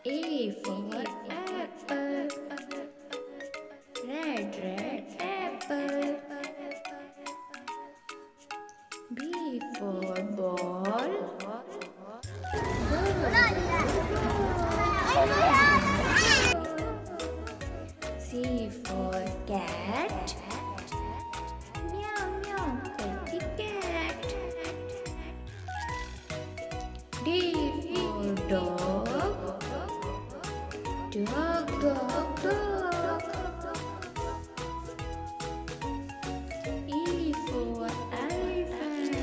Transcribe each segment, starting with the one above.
A for apple, red, red apple. B for ball, ball. C for cat, meow meow करती cat. D for dog, dog dog dog. E for elephant,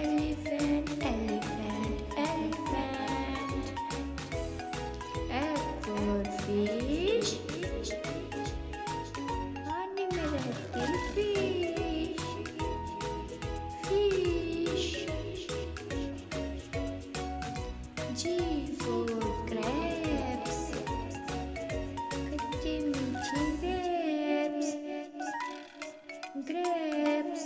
elephant elephant elephant. F for fish, पानी में रहती fish, fish. G for grapes, खट्टे मीठे grapes, grapes.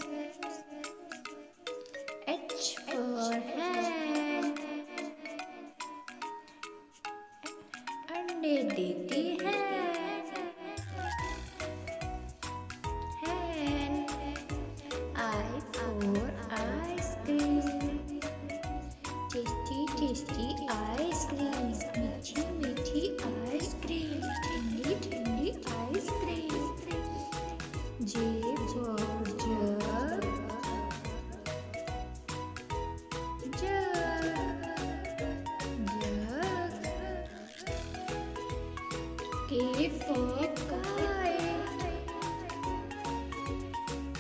H for hen, अंडे देती है hen. I for ice cream, tasty tasty ice cream, मीठी मीठी ice cream, ठंडी ठंडी ice cream. J for jug, jug jug. K for kite,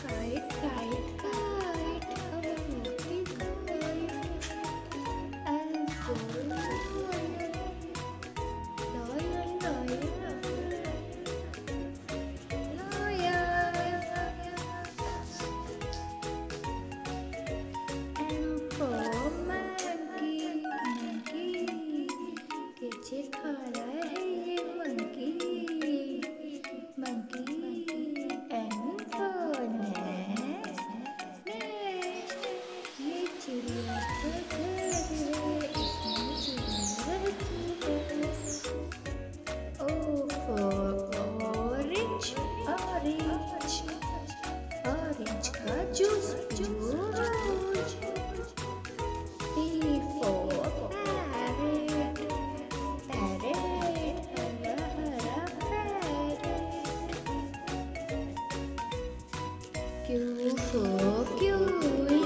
kite kite kite, हम उड़ती kite. L for lion, lion lion lion. M for monkey, monkey. कैसे खा रहा है ये monkey, monkey. N for nest, nest. ये चिड़िया का घर है, इसमें चिड़िया रहती है. O for orange, orange, orange का juice juice. P for parrot, parrot, हरा हरा parrot. Q for kiwi,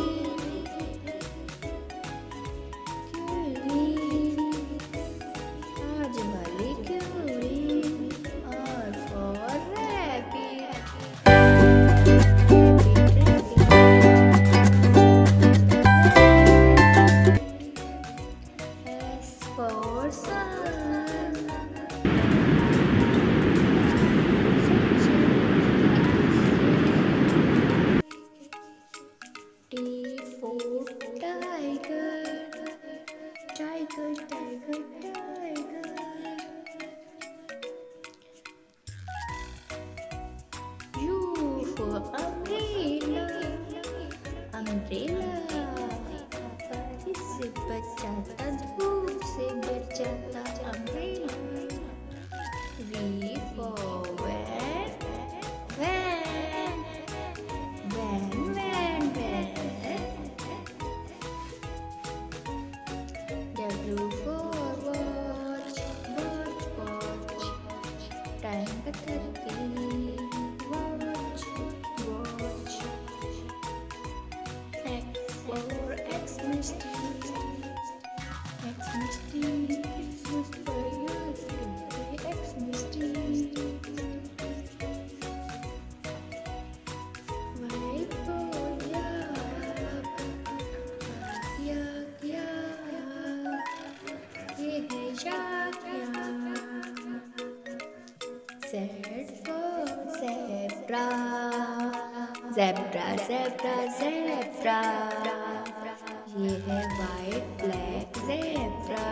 kiwi, आज वाली kiwi. R for rabbit, S for sun, T for tiger, tiger tiger tiger. U for umbrella, umbrella. बारिश से बचाता, धूप से बचाता umbrella. V for van, van, van van van. W for watch, watch watch. Time बताती watch, watch. X for Xmas tree, Xmas tree, Christmas fires, Xmas tree. Y for yak, yak yak, ये है yak yak. Z for zebra, zebra zebra zebra. ये है white black zebra.